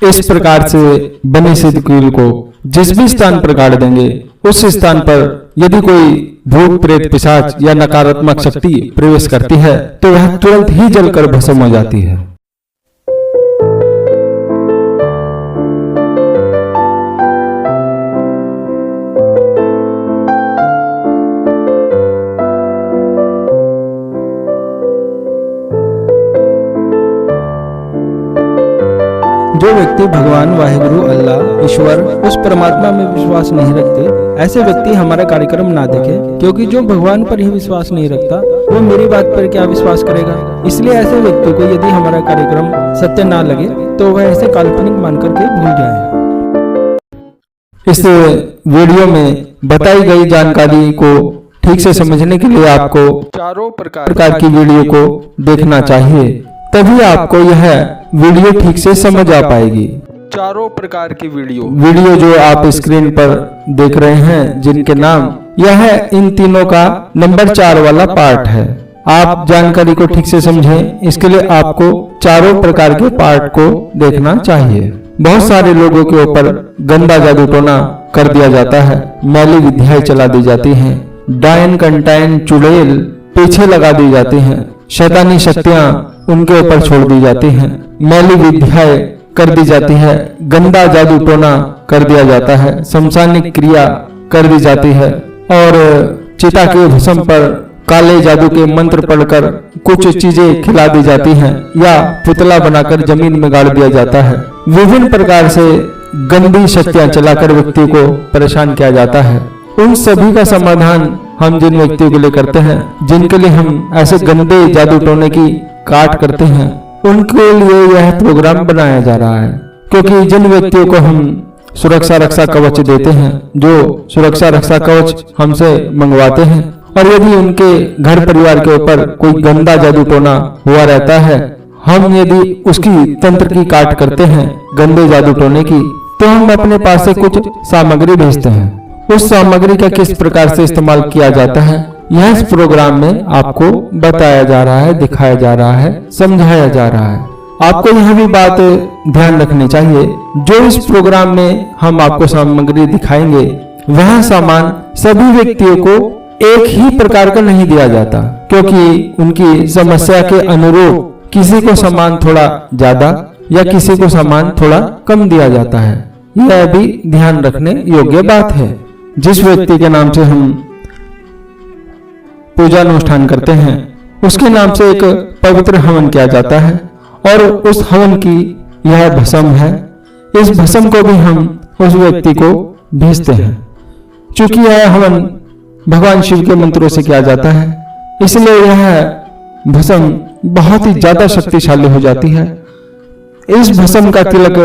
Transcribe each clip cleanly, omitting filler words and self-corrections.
इस प्रकार से बने सिद्ध कील को जिस भी स्थान पर गाड़ देंगे, उस स्थान पर यदि कोई भूत प्रेत पिशाच या नकारात्मक शक्ति प्रवेश करती है तो वह तुरंत ही जलकर भस्म हो जाती है। जो व्यक्ति भगवान वाहिगुरु अल्लाह ईश्वर उस परमात्मा में विश्वास नहीं रखते, ऐसे व्यक्ति हमारा कार्यक्रम ना देखे, क्योंकि जो भगवान पर ही विश्वास नहीं रखता वो मेरी बात पर क्या विश्वास करेगा। इसलिए ऐसे व्यक्ति को यदि हमारा कार्यक्रम सत्य ना लगे तो वह ऐसे काल्पनिक मान करके भूल जाए। इस वीडियो में बताई गई जानकारी को ठीक से समझने के लिए आपको चारों प्रकार की वीडियो को देखना चाहिए, तभी आपको यह वीडियो ठीक से समझ आ पाएगी। चारों प्रकार की वीडियो जो आप स्क्रीन पर देख रहे हैं, जिनके नाम यह है, इन तीनों का नंबर 4 वाला पार्ट है। आप जानकारी को ठीक से समझें, इसके लिए आपको चारों प्रकार के पार्ट को देखना चाहिए। बहुत सारे लोगों के ऊपर गंदा जादू टोना कर दिया जाता है, मैली विद्याएं चला दी जाती हैं, डायन कंटाइन चुड़ैल पीछे लगा दी जाती हैं, शैतानी शक्तियां उनके ऊपर छोड़ दी जाती हैं, मैली विद्याएं कर दी जाती है, गंदा जादू टोना कर दिया जाता है, शमशानिक क्रिया कर दी जाती है और चिता के भस्म पर काले जादू के मंत्र पढ़कर कुछ चीजें खिला दी जाती हैं या पुतला बनाकर जमीन में गाड़ दिया जाता है। विभिन्न प्रकार से गंदी शक्तियां चलाकर व्यक्ति को परेशान किया जाता है। उन सभी का समाधान हम जिन व्यक्तियों के लिए करते हैं, जिनके लिए हम ऐसे गंदे जादू टोने की काट करते हैं, उनके लिए यह प्रोग्राम बनाया जा रहा है। क्योंकि जिन व्यक्तियों को हम सुरक्षा रक्षा कवच देते हैं, जो सुरक्षा रक्षा कवच हमसे मंगवाते हैं, और यदि उनके घर परिवार के ऊपर कोई गंदा जादू टोना हुआ रहता है, हम यदि उसकी तंत्र की काट करते हैं गंदे जादू टोने की, तो हम अपने पास से कुछ सामग्री भेजते हैं। उस सामग्री का किस प्रकार से इस्तेमाल किया जाता है, यह इस प्रोग्राम में आपको बताया जा रहा है, दिखाया जा रहा है, समझाया जा रहा है। आपको यह भी बात ध्यान रखनी चाहिए, जो इस प्रोग्राम में हम आपको सामग्री दिखाएंगे, वह सामान सभी व्यक्तियों को एक ही प्रकार का नहीं दिया जाता, क्योंकि उनकी समस्या के अनुरूप किसी को सामान थोड़ा ज्यादा या किसी को सामान थोड़ा कम दिया जाता है। यह भी ध्यान रखने योग्य बात है। जिस व्यक्ति के नाम से हम पूजा अनुष्ठान करते हैं, उसके नाम से एक पवित्र हवन किया जाता है और उस हवन की यह भस्म है। इस भस्म को भी हम उस व्यक्ति को भेजते हैं। चूंकि यह हवन भगवान शिव के मंत्रों से किया जाता है, इसलिए यह भस्म बहुत ही ज्यादा शक्तिशाली हो जाती है। इस भस्म का तिलक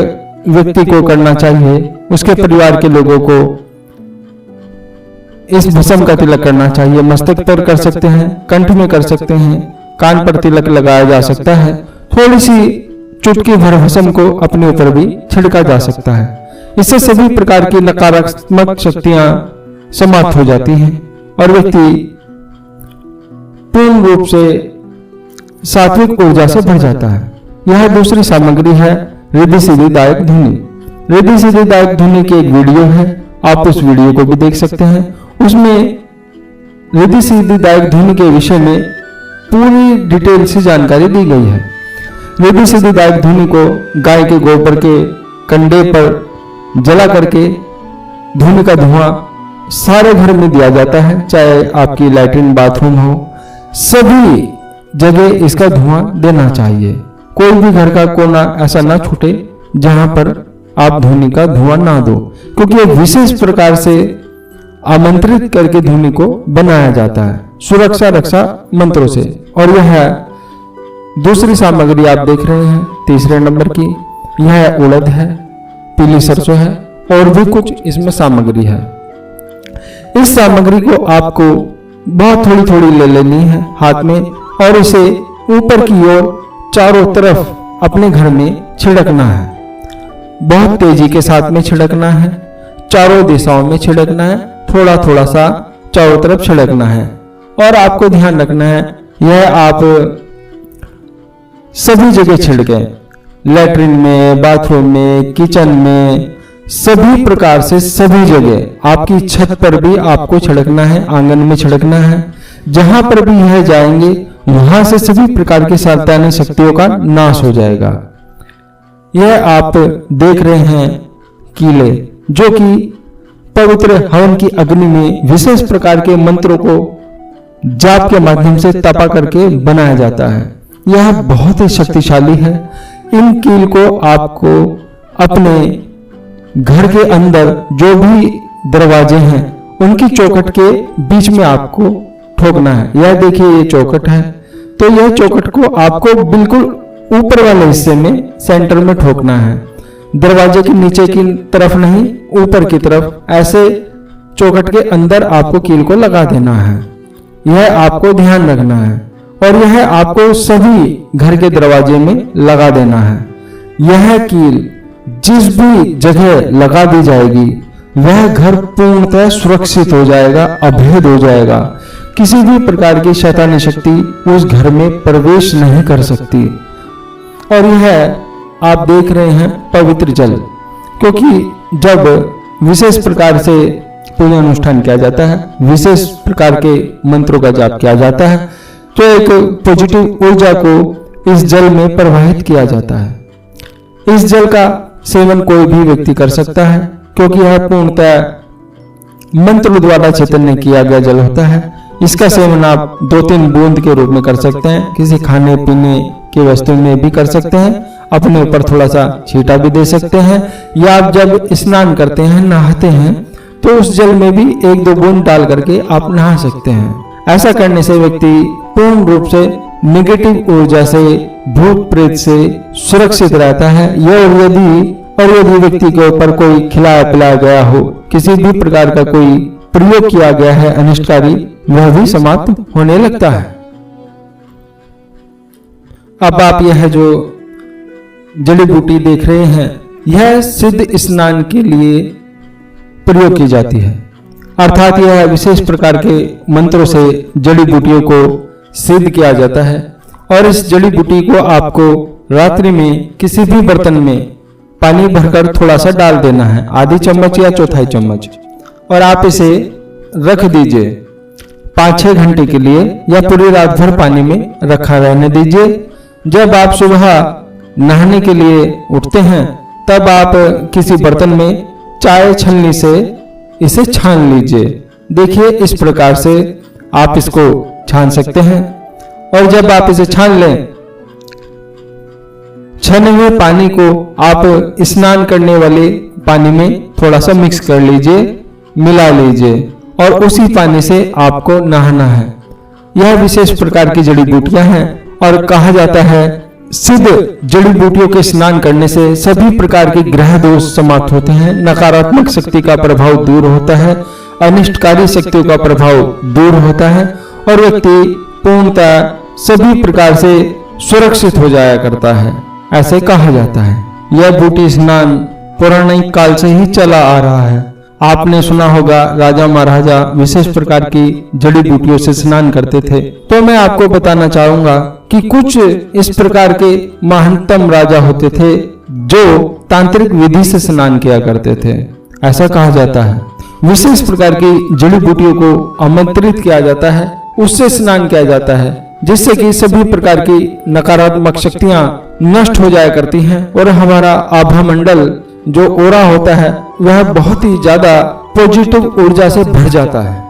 व्यक्ति को करना चाहिए, उसके परिवार के लोगों को इस भस्म का तिलक करना चाहिए। मस्तक पर कर सकते हैं, कंठ में कर सकते हैं, कान पर तिलक लगाया जा सकता है, थोड़ी सी चुटकी भर भस्म को अपने ऊपर भी छिड़का जा सकता है। इससे सभी प्रकार की नकारात्मक शक्तियां समाप्त हो जाती हैं और व्यक्ति पूर्ण रूप से सात्विक ऊर्जा से भर जाता है। यह दूसरी सामग्री है रिद्धि सिद्धिदायक धुनी। रिद्धि सिद्धिदायक धुनी की एक वीडियो है, आप उस वीडियो को भी देख सकते हैं। उसमें रिद्धि सिद्धिदायक धुनी के विषय में पूरी डिटेल से जानकारी दी गई है। रिद्धि सिद्धिदायक धुनी को गाय के गोबर के कंडे पर जला करके धुनी का धुआं सारे घर में दिया जाता है, चाहे आपकी लैट्रिन बाथरूम हो, सभी जगह इसका धुआं देना चाहिए। कोई भी घर का कोना ऐसा ना छूटे जहां पर आप धुनी का धुआं ना दो, क्योंकि एक विशेष प्रकार से आमंत्रित करके धुनी को बनाया जाता है सुरक्षा रक्षा मंत्रों से। और यह दूसरी सामग्री आप देख रहे हैं तीसरे नंबर की, यह उड़द है, पीली सरसों है और भी कुछ इसमें सामग्री है। इस सामग्री को आपको बहुत थोड़ी थोड़ी ले लेनी है हाथ में और इसे ऊपर की ओर चारों तरफ अपने घर में छिड़कना है। बहुत तेजी के साथ में छिड़कना है, चारों दिशाओं में छिड़कना है, थोड़ा थोड़ा सा चारों तरफ छिड़कना है। और आपको ध्यान रखना है यह आप सभी जगह छिड़कें, लैट्रिन में, बाथरूम में, किचन में, सभी प्रकार से सभी जगह, आपकी छत पर भी आपको छिड़कना है, आंगन में छिड़कना है। जहां पर भी यह जाएंगे वहां से सभी प्रकार की शैतानी शक्तियों का नाश हो जाएगा। यह आप देख रहे हैं कीले, जो कि पवित्र हवन की अग्नि में विशेष प्रकार के मंत्रों को जाप के माध्यम से तपा करके बनाया जाता है। यह बहुत ही शक्तिशाली है। इन कील को आपको अपने घर के अंदर जो भी दरवाजे हैं उनकी चौखट के बीच में आपको ठोकना है। यह देखिए, ये चौखट है, तो यह चौखट को आपको बिल्कुल ऊपर वाले हिस्से में सेंटर में ठोकना है। दरवाजे के नीचे की तरफ नहीं, ऊपर की तरफ, ऐसे चौखट के अंदर आपको कील को लगा देना है। यह आपको ध्यान रखना है और यह आपको सभी घर के दरवाजे में लगा देना है। यह कील जिस भी जगह लगा दी जाएगी वह घर पूर्णतः सुरक्षित हो जाएगा, अभेद हो जाएगा। किसी भी प्रकार की शैतानी शक्ति उस घर में प्रवेश नहीं कर सकती। और यह आप देख रहे हैं पवित्र जल, क्योंकि जब विशेष प्रकार से पूजा अनुष्ठान किया जाता है, विशेष प्रकार के मंत्रों का जाप किया जाता है, तो एक पॉजिटिव ऊर्जा को इस जल में प्रवाहित किया जाता है। इस जल का सेवन कोई भी व्यक्ति कर सकता है, क्योंकि यह पूर्णतः मंत्र द्वारा चैतन्य किया गया जल होता है। इसका सेवन आप 2-3 बूंद के रूप में कर सकते हैं, किसी खाने पीने की वस्तु में भी कर सकते हैं, अपने ऊपर थोड़ा सा छींटा भी दे सकते हैं, या आप जब स्नान करते हैं, नहाते हैं, तो उस जल में भी 1-2 बूंद डाल करके आप नहा सकते हैं। ऐसा करने से व्यक्ति पूर्ण रूप से नेगेटिव ऊर्जा से, भूत प्रेत से सुरक्षित रहता है। यदि व्यक्ति के ऊपर कोई खिलाया पिलाया गया हो, किसी भी प्रकार का कोई प्रयोग किया गया है अनिष्टकारी, वह भी समाप्त होने लगता है। अब आप यह जो जड़ी बूटी देख रहे हैं, यह सिद्ध स्नान के लिए प्रयोग की जाती है। अर्थात यह विशेष प्रकार के मंत्रों से जड़ी बूटियों को सिद्ध किया जाता है। और इस जड़ी बूटी को आपको रात्रि में किसी भी बर्तन में पानी भरकर थोड़ा सा डाल देना है, आधी चम्मच या चौथाई चम्मच, और आप इसे रख दीजिए 5-6 घंटे के लिए, या पूरी रात भर पानी में रखा रहने दीजिए। जब आप सुबह नहाने के लिए उठते हैं, तब आप किसी बर्तन में चाय छलनी से इसे छान लीजिए। देखिए, इस प्रकार से आप इसको छान सकते हैं। और जब आप इसे छान लें, छने हुए पानी को आप स्नान करने वाले पानी में थोड़ा सा मिक्स कर लीजिए, मिला लीजिए, और उसी पानी से आपको नहाना है। यह विशेष प्रकार की जड़ी बूटियां हैं, और कहा जाता है सिद्ध जड़ी बूटियों के स्नान करने से सभी प्रकार के ग्रह दोष समाप्त होते हैं, नकारात्मक शक्ति का प्रभाव दूर होता है, अनिष्टकारी शक्तियों का प्रभाव दूर होता है, और व्यक्ति पूर्णतः सभी प्रकार से सुरक्षित हो जाया करता है, ऐसे कहा जाता है। यह बूटी स्नान पौराणिक काल से ही चला आ रहा है। आपने सुना होगा राजा महाराजा विशेष प्रकार की जड़ी बूटियों से स्नान करते थे। तो मैं आपको बताना चाहूंगा कि कुछ इस प्रकार के महानतम राजा होते थे जो तांत्रिक विधि से स्नान किया करते थे। ऐसा कहा जाता है विशेष प्रकार की जड़ी बूटियों को आमंत्रित किया जाता है, उससे स्नान किया जाता है, जिससे कि सभी प्रकार की नकारात्मक शक्तियां नष्ट हो जाया करती हैं, और हमारा आभा मंडल जो ओरा होता है वह बहुत ही ज्यादा पॉजिटिव ऊर्जा से भर जाता है।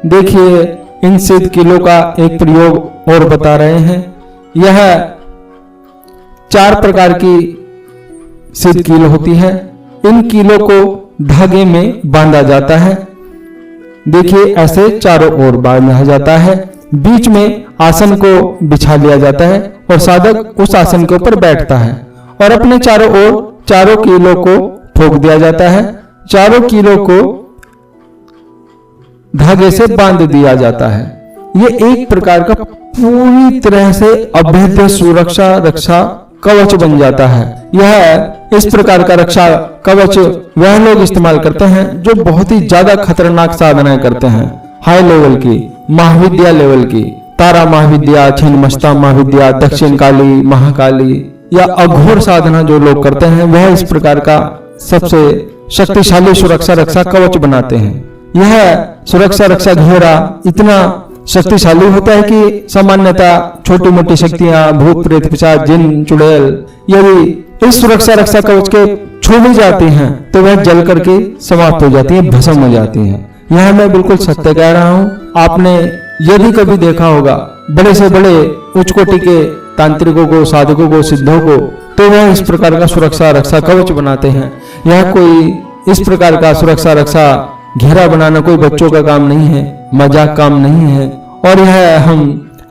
देखिए, इन सिद्ध कीलों का एक प्रयोग और बता रहे हैं। यह 4 प्रकार की सिद्ध कील होती है। इन कीलों को धागे में बांधा जाता है। देखिए, ऐसे चारों ओर बांधा जाता है, बीच में आसन को बिछा लिया जाता है, और साधक उस आसन के ऊपर बैठता है, और अपने चारों ओर चारों कीलों को ठोक दिया जाता है। चारों कीलों को धागे से बांध दिया जाता है। ये एक प्रकार का पूरी तरह से अभेद्य सुरक्षा रक्षा कवच बन जाता है। यह इस प्रकार का रक्षा कवच वह लोग इस्तेमाल करते हैं जो बहुत ही ज्यादा खतरनाक साधनाएं करते हैं, हाई लेवल की, महाविद्या लेवल की, तारा महाविद्या, छिन्नमस्ता महाविद्या, दक्षिण काली, महाकाली या अघोर साधना जो लोग करते हैं वह इस प्रकार का सबसे शक्तिशाली सुरक्षा रक्षा कवच बनाते हैं। यह सुरक्षा रक्षा घेरा इतना शक्तिशाली होता है कि सामान्यतः छोटी मोटी शक्तियां, भूत प्रेत पिशाच, जिन चुड़ैल यदि इस सुरक्षा रक्षा कवच के छू भी जाती हैं तो वह जल करके समाप्त हो जाती है, भस्म हो जाती हैं। यह मैं बिल्कुल सत्य कह रहा हूँ। आपने यदि कभी देखा होगा बड़े से बड़े उच्च कोटि के तांत्रिकों को, साधकों को, सिद्धों को, तो वह इस प्रकार का सुरक्षा रक्षा कवच बनाते हैं। यह कोई इस प्रकार का सुरक्षा रक्षा घेरा बनाना कोई बच्चों का काम नहीं है, मजाक काम नहीं है। और यह हम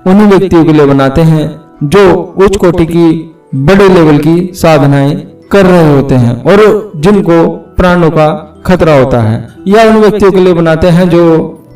उन्हीं व्यक्तियों के लिए बनाते हैं जो उच्च कोटि की बड़े लेवल की साधनाएं कर रहे होते हैं और जिनको प्राणों का खतरा होता है। या उन व्यक्तियों के लिए बनाते हैं जो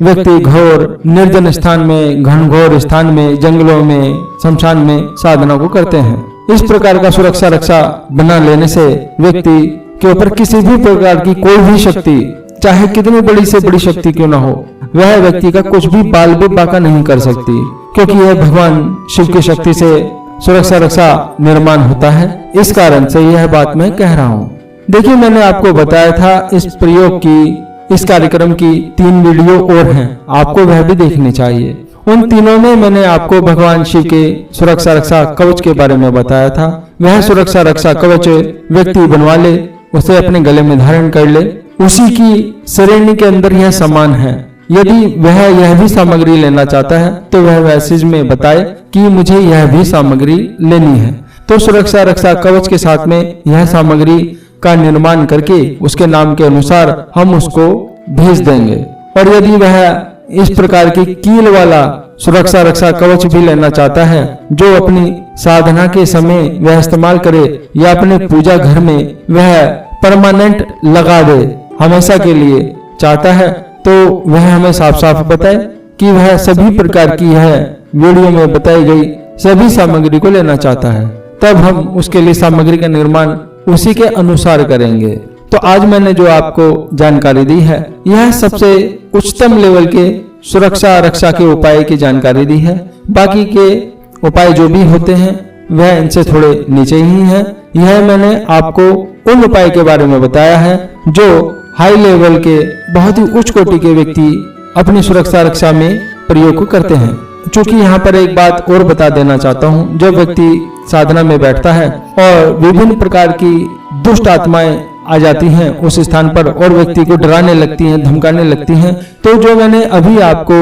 व्यक्ति घोर निर्जन स्थान में, घनघोर स्थान में, जंगलों में, शमशान में साधना को करते हैं। इस प्रकार का सुरक्षा रक्षा बना लेने से व्यक्ति के ऊपर किसी भी प्रकार की कोई भी शक्ति, चाहे कितनी बड़ी से बड़ी शक्ति क्यों ना हो, वह व्यक्ति का कुछ भी बाल भी बाका नहीं कर सकती, क्योंकि यह भगवान शिव की शक्ति से सुरक्षा रक्षा निर्माण होता है। इस कारण से यह बात मैं कह रहा हूँ। देखिए, मैंने आपको बताया था इस प्रयोग की, इस कार्यक्रम की 3 वीडियो और हैं, आपको वह भी देखनी चाहिए। उन तीनों में मैंने आपको भगवान शिव के सुरक्षा रक्षा कवच के बारे में बताया था। वह सुरक्षा रक्षा कवच व्यक्ति बनवा ले, उसे अपने गले में धारण कर ले, उसी की श्रेणी के अंदर यह समान है। यदि वह यह भी सामग्री लेना चाहता है तो वह मैसेज में बताए कि मुझे यह भी सामग्री लेनी है, तो सुरक्षा रक्षा कवच के साथ में यह सामग्री का निर्माण करके उसके नाम के अनुसार हम उसको भेज देंगे। और यदि वह इस प्रकार की कील वाला सुरक्षा रक्षा कवच भी लेना चाहता है जो अपनी साधना के समय वह इस्तेमाल करे या अपने पूजा घर में वह परमानेंट लगा दे, हमेशा के लिए चाहता है, तो वह हमें साफ साफ बताए कि वह सभी प्रकार की यह वीडियो में बताई गई सभी सामग्री को लेना चाहता है, तब हम उसके लिए सामग्री का निर्माण उसी के अनुसार करेंगे। तो आज मैंने जो आपको जानकारी दी है यह सबसे उच्चतम लेवल के सुरक्षा रक्षा के उपाय की जानकारी दी है। बाकी के उपाय जो भी होते हैं वह इनसे थोड़े नीचे ही हैं। यह मैंने आपको उन उपाय के बारे में बताया है जो हाई लेवल के बहुत ही उच्च कोटि के व्यक्ति अपनी सुरक्षा रक्षा में प्रयोग करते हैं। चूंकि यहाँ पर एक बात और बता देना चाहता हूँ, जब व्यक्ति साधना में बैठता है और विभिन्न प्रकार की दुष्ट आत्माएं आ जाती हैं उस स्थान पर और व्यक्ति को डराने लगती हैं, धमकाने लगती हैं, तो जो मैंने अभी आपको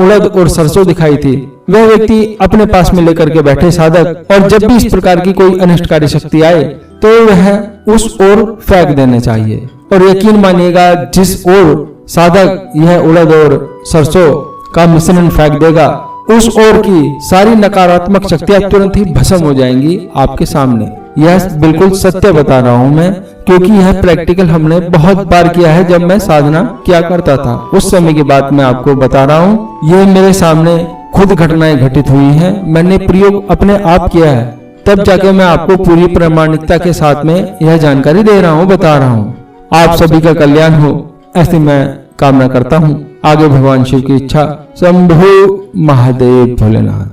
उड़द और सरसों दिखाई थी वह व्यक्ति अपने पास में लेकर के बैठे साधक, और जब भी इस प्रकार की कोई अनिष्टकारी शक्ति आए तो वह उस ओर फेंक देने चाहिए। और यकीन मानिएगा, जिस ओर साधक यह उड़द और सरसों का मिश्रण फेंक देगा उस ओर की सारी नकारात्मक शक्तियां तुरंत ही भस्म हो जाएंगी आपके सामने। यह बिल्कुल सत्य बता रहा हूं मैं, क्योंकि यह प्रैक्टिकल हमने बहुत बार किया है। जब मैं साधना किया करता था उस समय की बात मैं आपको बता रहा हूं। ये मेरे सामने खुद घटनाएं घटित हुई हैं, मैंने प्रयोग अपने आप किया है, तब जाके मैं आपको पूरी प्रामाणिकता के साथ में यह जानकारी दे रहा हूँ, बता रहा हूँ। आप सभी का कल्याण हो ऐसी मैं कामना करता हूँ। आगे भगवान शिव की इच्छा। शंभु महादेव भोलेनाथ।